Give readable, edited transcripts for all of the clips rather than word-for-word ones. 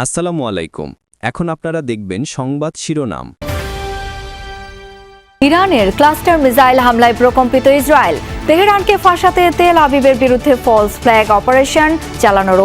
আসসালামু আলাইকুম। এখন আপনারা দেখবেন সংবাদ শিরোনাম। ইরানের ক্লাস্টার মিসাইল হামলায় প্রকম্পিত ইসরায়েল। তেহরানকে ফাঁসাতে তেল আবিবের বিরুদ্ধে ফলস ফ্ল্যাগ অপারেশন চালানোর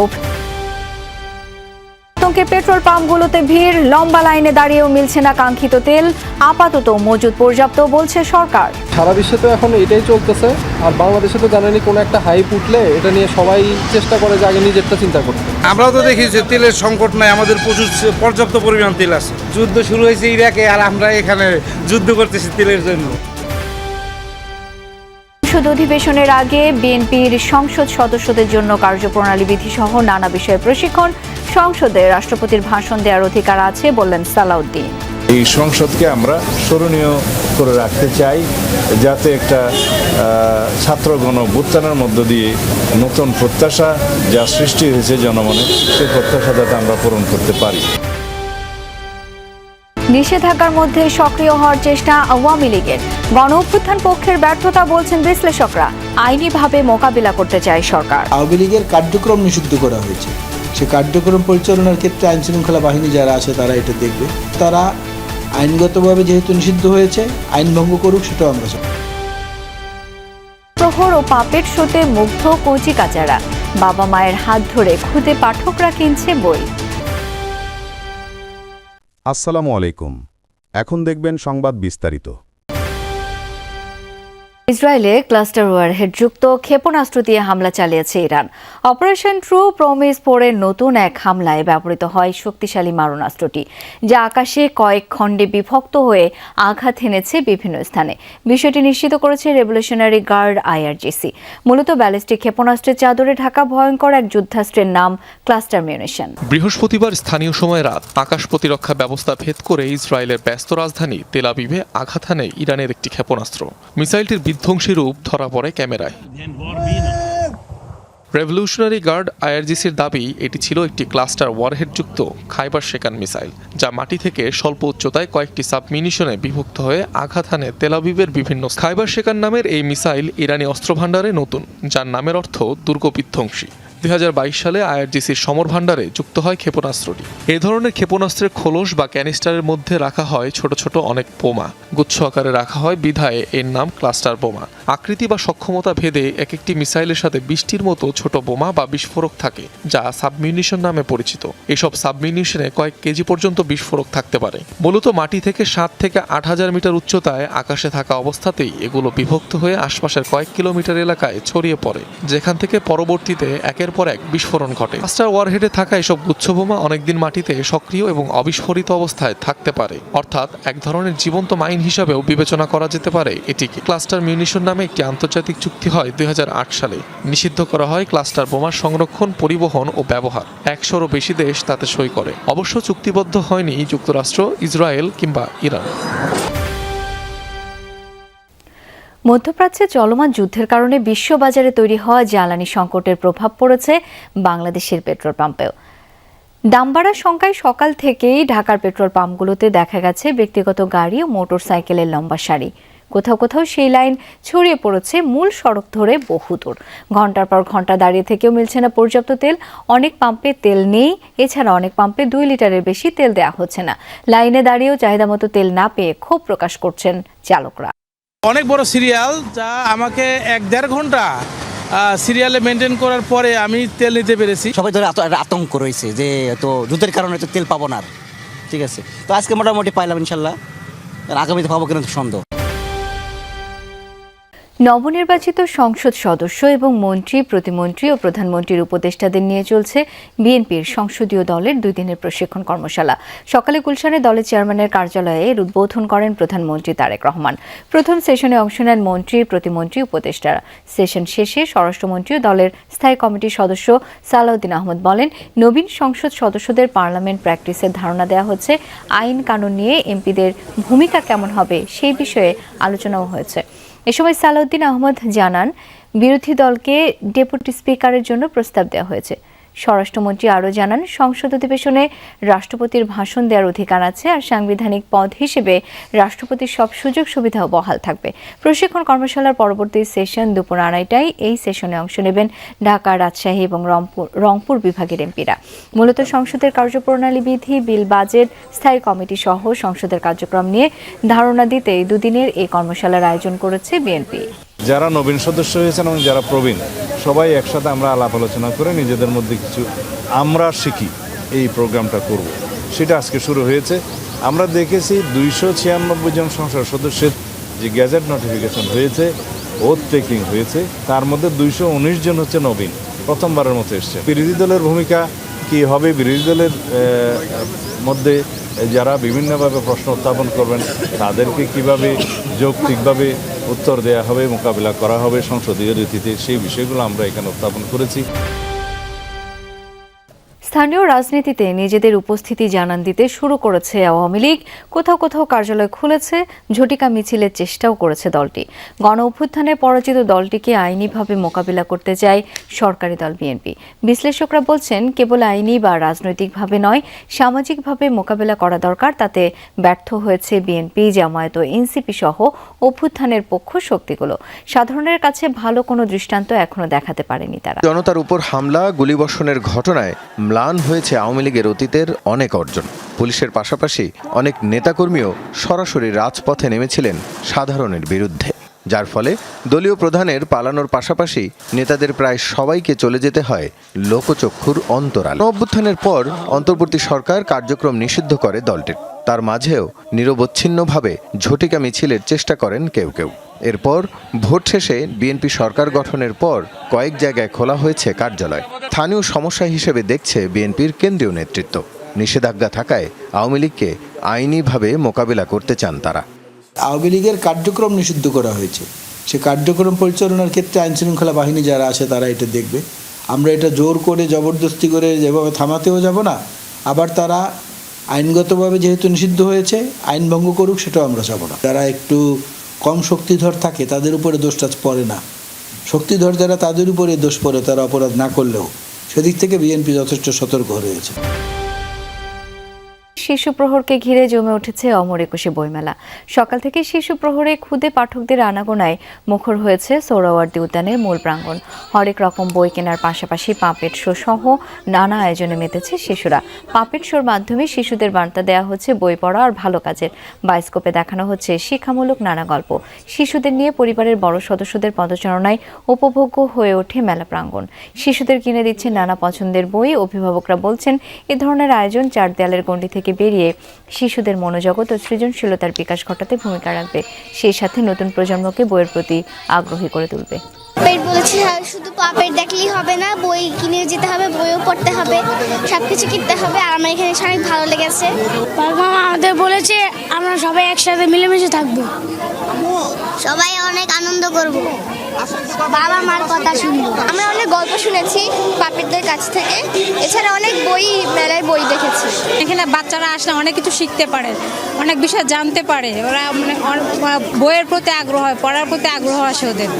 আতঙ্কে পেট্রোল পাম্পগুলোতে ভিড়, লম্বা লাইনে দাঁড়িয়েও মিলছে না কাঙ্ক্ষিত তেল। আপাতত মজুদ পর্যাপ্ত বলছে সরকার। সারা বিশ্বে তো এখন এটাই চলতেছে, আর বাংলাদেশে তো জানেনি কোনো একটা হাইপ উঠলে এটা নিয়ে সবাই চেষ্টা করে যে আগে নিজেরটা চিন্তা করতে। আমরাও তো দেখি যে তেলের সংকট নাই, আমাদের পর্যাপ্ত পরিমাণ তেল আছে। যুদ্ধ শুরু হয়েছে ইরাকে, আর আমরা এখানে যুদ্ধ করতেছি তেলের জন্য। সংসদ অধিবেশনের আগে বিএনপির সংসদ সদস্যদের জন্য কার্যপ্রণালী বিধি সহ নানা বিষয়ে প্রশিক্ষণ। সংসদে রাষ্ট্রপতির ভাষণ দেওয়ার অধিকার আছে বললেন সালাউদ্দিন। এই সংসদকে আমরা স্মরণীয় করে রাখতে চাই, যাতে একটা ছাত্রগণ অভ্যুত্থানের মধ্য দিয়ে নতুন প্রত্যাশা যা সৃষ্টি হয়েছে জনমনে, সেই প্রত্যাশা যাতে আমরা পূরণ করতে পারি। নিষেধাজ্ঞার মধ্যে সক্রিয় হওয়ার চেষ্টা আওয়ামী লীগের। গণ অভ্যুত্থান পক্ষের ব্যর্থতা বলছেন বিশ্লেষকরা। আইনিভাবে মোকাবিলা করতে চায় সরকার। আওয়ামী লীগের কার্যক্রম নিষিদ্ধ করা হয়েছে, সে কার্যক্রম পরিচালনার ক্ষেত্রে আইন শৃঙ্খলা বাহিনী যারা আছে তারা এটা দেখবে। তারা আইনগতভাবে যেহেতু নিষিদ্ধ হয়েছে, আইন ভঙ্গ করুক, সেটাও আমরা চাই। প্রহর ও পাপেট শোতে মুগ্ধ কচি কাচারা। বাবা মায়ের হাত ধরে খুদে পাঠকরা কিনছে বই। আসসালামু আলাইকুম। এখন দেখবেন সংবাদ বিস্তারিত। ইসরায়েলে ক্লাস্টার ওয়ারহেডযুক্ত ক্ষেপণাস্ত্র দিয়ে হামলা চালিয়েছে ইরান। অপারেশন ট্রু প্রমিস 4-এর নতুন এক হামলায় ব্যবহৃত হয় শক্তিশালী মারণাস্ত্রটি, যা আকাশে কয়েক খণ্ডে বিভক্ত হয়ে আঘাত হেনেছে বিভিন্ন স্থানে। বিষয়টি নিশ্চিত করেছে রেভলিউশনারি গার্ড IRGC। মূলত ব্যালিস্টিক ক্ষেপণাস্ত্রের চাদরে ঢাকা ভয়ঙ্কর এক যুদ্ধাস্ত্রের নাম ক্লাস্টার মিউনিশন। বৃহস্পতিবার স্থানীয় সময় রাত আকাশ প্রতিরক্ষা ব্যবস্থা ভেদ করে ইসরায়েলের ব্যস্ত রাজধানী তেল আবিবে আঘাত হানে ইরানের একটি ক্ষেপণাস্ত্র। মিসাইলটির বিধ্বংসী রূপ ধরা পড়ে ক্যামেরায়। রেভলিউশনারি গার্ড IRGCর দাবি, এটি ছিল একটি ক্লাস্টার ওয়ারহেডযুক্ত খাইবার শেকান মিসাইল, যা মাটি থেকে স্বল্প উচ্চতায় কয়েকটি সাবমিউনিশনে বিভক্ত হয়ে আঘাত হানে তেল আবিবের বিভিন্ন। খাইবার শেকান নামের এই মিসাইল ইরানি অস্ত্রভাণ্ডারে নতুন, যার নামের অর্থ দুর্গ বিধ্বংসী। 2022 সালে IRGCর সমর ভাণ্ডারে যুক্ত হয় ক্ষেপণাস্ত্রটি। এই ধরনের ক্ষেপণাস্ত্রের খোলস বা ক্যানিস্টারের মধ্যে রাখা হয় ছোট ছোট অনেক বোমা। গুচ্ছ আকারে রাখা হয় বিধায় এর নাম ক্লাস্টার বোমা। আকৃতি বা সক্ষমতা ভেদে এক একটি মিসাইলের সাথে 20টির মতো ছোট বোমা বা বিস্ফোরক থাকে, যা সাবমিউনিশন নামে পরিচিত। এসব সাবমিউনিশনে কয়েক কেজি পর্যন্ত বিস্ফোরক থাকতে পারে। মূলত মাটি থেকে 7 থেকে 8,000 মিটার উচ্চতায় আকাশে থাকা অবস্থাতেই এগুলো বিভক্ত হয়ে আশপাশের কয়েক কিলোমিটার এলাকায় ছড়িয়ে পড়ে, যেখান থেকে পরবর্তীতে একের পর এক বিস্ফোরণ ঘটে। ক্লাস্টার ওয়ারহেডে থাকা এসব গুচ্ছ বোমা অনেকদিন মাটিতে সক্রিয় এবং অবিস্ফোরিত অবস্থায় থাকতে পারে, অর্থাৎ এক ধরনের জীবন্ত মাইন হিসাবেও বিবেচনা করা যেতে পারে এটিকে। ক্লাস্টার মিউনিশন নামে একটি আন্তর্জাতিক চুক্তি হয় 2008 সালে। নিষিদ্ধ করা হয় ক্লাস্টার বোমার সংরক্ষণ, পরিবহন ও ব্যবহার। 100-রও বেশি দেশ তাতে সই করে। অবশ্য চুক্তিবদ্ধ হয়নি যুক্তরাষ্ট্র, ইসরায়েল কিংবা ইরান। মধ্যপ্রাচ্যে চলমান যুদ্ধের কারণে বিশ্ববাজারে তৈরি হওয়া জ্বালানি সংকটের প্রভাব পড়েছে বাংলাদেশের পেট্রোল পাম্পেও। দাম বাড়ার শঙ্কায় সকাল থেকেই ঢাকার পেট্রোল পাম্পগুলোতে দেখা গেছে ব্যক্তিগত গাড়ি ও মোটরসাইকেলের লম্বা সারি। কোথাও কোথাও সেই লাইন ছড়িয়ে পড়েছে মূল সড়ক ধরে বহুদূর। ঘন্টার পর ঘন্টা দাঁড়িয়ে থেকেও মিলছে না পর্যাপ্ত তেল। অনেক পাম্পে তেল নেই, এছাড়া অনেক পাম্পে 2 লিটারের বেশি তেল দেওয়া হচ্ছে না। লাইনে দাঁড়িয়েও চাহিদা মতো তেল না পেয়ে ক্ষোভ প্রকাশ করছেন চালকরা। অনেক বড় সিরিয়াল, যা আমাকে 1-1.5 ঘন্টা সিরিয়ালে মেনটেন করার পরে আমি তেল নিতে পেরেছি। সবাই ধরে আতঙ্ক রয়েছে যে তো যুদ্ধের কারণে তো তেল পাবো না, ঠিক আছে। তো আজকে মোটামুটি পাইলাম ইনশাল্লাহ, আগামীতে পাবো কিনা সন্দেহ। নবনির্বাচিত সংসদ সদস্য এবং মন্ত্রী, প্রতিমন্ত্রী ও প্রধানমন্ত্রীর উপদেষ্টাদের নিয়ে চলছে বিএনপির সংসদীয় দলের 2 দিনের প্রশিক্ষণ কর্মশালা। সকালে গুলশানে দলের চেয়ারম্যানের কার্যালয়ে এর উদ্বোধন করেন প্রধানমন্ত্রী তারেক রহমান। প্রথম সেশনে অংশ নেন মন্ত্রী, প্রতিমন্ত্রী, উপদেষ্টারা। সেশন শেষে স্বরাষ্ট্রমন্ত্রী ও দলের স্থায়ী কমিটির সদস্য সালাউদ্দিন আহমদ বলেন, নবীন সংসদ সদস্যদের পার্লামেন্ট প্র্যাকটিসের ধারণা দেওয়া হচ্ছে। আইন কানুন নিয়ে এমপিদের ভূমিকা কেমন হবে সেই বিষয়ে আলোচনাও হয়েছে। এ সময় সালাউদ্দিন আহমদ জানান, বিরোধী দলকে ডেপুটি স্পিকারের জন্য প্রস্তাব দেওয়া হয়েছে। স্বরাষ্ট্রমন্ত্রী আরও জানান, সংসদ অধিবেশনে রাষ্ট্রপতির ভাষণ দেওয়ার অধিকার আছে, আর সাংবিধানিক পদ হিসেবে রাষ্ট্রপতির সব সুযোগ সুবিধাও বহাল থাকবে। প্রশিক্ষণ কর্মশালার পরবর্তী সেশন দুপুর 2:30টায়। এই সেশনে অংশ নেবেন ঢাকা, রাজশাহী এবং রংপুর বিভাগের এমপিরা। মূলত সংসদের কার্যপ্রণালী বিধি, বিল, বাজেট, স্থায়ী কমিটি সহ সংসদের কার্যক্রম নিয়ে ধারণা দিতে দুদিনের এই কর্মশালার আয়োজন করেছে বিএনপি। যারা নবীন সদস্য হয়েছেন এবং যারা প্রবীণ, সবাই একসাথে আমরা আলাপ আলোচনা করে নিজেদের মধ্যে কিছু আমরা শিখি এই প্রোগ্রামটা করব, সেটা আজকে শুরু হয়েছে। আমরা দেখেছি 296 জন সংসদ সদস্যের যে গ্যাজেট নোটিফিকেশন হয়েছে, ওথ টেকিং হয়েছে, তার মধ্যে 219 জন হচ্ছে নবীন, প্রথমবারের মতো এসছে। বিরোধী দলের ভূমিকা কি হবে, বিরোধী দলের মধ্যে যারা বিভিন্নভাবে প্রশ্ন উত্থাপন করবেন তাদেরকে কিভাবে যৌক্তিকভাবে উত্তর দেওয়া হবে, মোকাবিলা করা হবে সংসদীয় রীতিতে, সেই বিষয়গুলো আমরা এখানে উত্থাপন করেছি। স্থানীয় রাজনীতিতে নিজেদের উপস্থিতি জানান দিতে শুরু করেছে আওয়ামী লীগ। কোথাও কোথাও কার্যালয় খুলেছে, ঝটিকা মিছিলের চেষ্টাও করেছে দলটি। গণ অভ্যুত্থানে পরাজিত দলটিকে আইনিভাবে মোকাবিলা করতে চায় সরকারি দল বিএনপি। বিশ্লেষকরা বলছেন, কেবল আইনি বা রাজনৈতিকভাবে নয়, সামাজিকভাবে মোকাবিলা করা দরকার। তাতে ব্যর্থ হয়েছে বিএনপি, জামায়াত ও এনসিপি সহ অভ্যুত্থানের পক্ষ শক্তিগুলো। সাধারণের কাছে ভালো কোনো দৃষ্টান্ত এখনো দেখাতে পারেনি তারা। জনতার উপর হামলা, গুলিবর্ষণের ঘটনায় ম্লান হয়েছে আওয়ামী লীগের অতীতের অনেক অর্জন। পুলিশের পাশাপাশি অনেক নেতাকর্মীও সরাসরি রাজপথে নেমেছিলেন সাধারণের বিরুদ্ধে, যার ফলে দলীয় প্রধানের পালানোর পাশাপাশি নেতাদের প্রায় সবাইকে চলে যেতে হয় লোকচক্ষুর অন্তরালে। অভ্যুত্থানের পর অন্তর্বর্তী সরকার কার্যক্রম নিষিদ্ধ করে দলটির। তার মাঝেও নিরবচ্ছিন্নভাবে ঝটিকা মিছিলের চেষ্টা করেন কেউ কেউ। এরপর ভোট শেষে বিএনপি সরকার গঠনের পর কয়েক জায়গায় খোলা হয়েছে কার্যালয়। স্থানীয় সমস্যা হিসেবে দেখছে বিএনপির কেন্দ্রীয় নেতৃত্ব। নিষেধাজ্ঞা থাকায় আওয়ামী লীগকে আইনিভাবে মোকাবিলা করতে চান তারা। আওয়ামী লীগের কার্যক্রম নিষিদ্ধ করা হয়েছে, সে কার্যক্রম পরিচালনার ক্ষেত্রে আইনশৃঙ্খলা বাহিনী যারা আছে তারা এটা দেখবে। আমরা এটা জোর করে জবরদস্তি করে যেভাবে থামাতেও যাব না, আবার তারা আইনগতভাবে যেহেতু নিষিদ্ধ হয়েছে আইন ভঙ্গ করুক সেটাও আমরা যাব না। যারা একটু কম শক্তিধর থাকে তাদের উপরে দোষটা পড়ে না, শক্তিধর যারা তাদের উপরে দোষ পড়ে, তারা অপরাধ না করলেও। সেদিক থেকে বিএনপি যথেষ্ট সতর্ক হয়েছে। শিশু প্রহরকে ঘিরে জমে উঠেছে অমর একুশে বইমেলা। সকাল থেকে শিশু প্রহরে ক্ষুদে পাঠকদের আনাগোনায় মুখর হয়েছে সোহরাওয়ার্দী উদ্যানের মূল প্রাঙ্গণ। হরেক রকম বই কেনার পাশাপাশি পাপেট শো সহ নানা আয়োজনে মেতেছে শিশুরা। পাপেট শোর মাধ্যমে শিশুদের বার্তা দেওয়া হচ্ছে বই পড়া আর ভালো কাজের। বায়োস্কোপে দেখানো হচ্ছে শিক্ষামূলক নানা গল্প। শিশুদের নিয়ে পরিবারের বড় সদস্যদের পদচারণায় উপভোগ্য হয়ে ওঠে মেলা প্রাঙ্গণ। শিশুদের কিনে দিচ্ছে নানা পছন্দের বই। অভিভাবকরা বলছেন, এ ধরনের আয়োজন চার দেয়ালের গণ্ডি থেকে বেরিয়ে শিশুদের মনোজগৎ ও সৃজনশীলতার বিকাশ ঘটাতে ভূমিকা রাখবে, সেই সাথে নতুন প্রজন্মকে বইয়ের প্রতি আগ্রহী করে তুলবে। বলেছি শুধু পাপেট দেখলেই হবে না, বই কিনে যেতে হবে, বইও পড়তে হবে, সবকিছু কিনতে হবে। আর আমার এখানে অনেক ভালো লেগেছে। বাবা আমাদের বলেছে আমরা সবাই একসাথে মিলেমিশে থাকবো, সবাই অনেক আনন্দ করব, বাবা মার কথা শুনবো। আমরা অনেক গল্প শুনেছি পাপেটদের কাছ থেকে, এছাড়া অনেক বই মেলায় বই দেখেছি। এখানে বাচ্চারা আসলে অনেক কিছু শিখতে পারে, অনেক বিষয় জানতে পারে, ওরা মানে বইয়ের প্রতি আগ্রহ হয়, পড়ার প্রতি আগ্রহ আসে ওদের।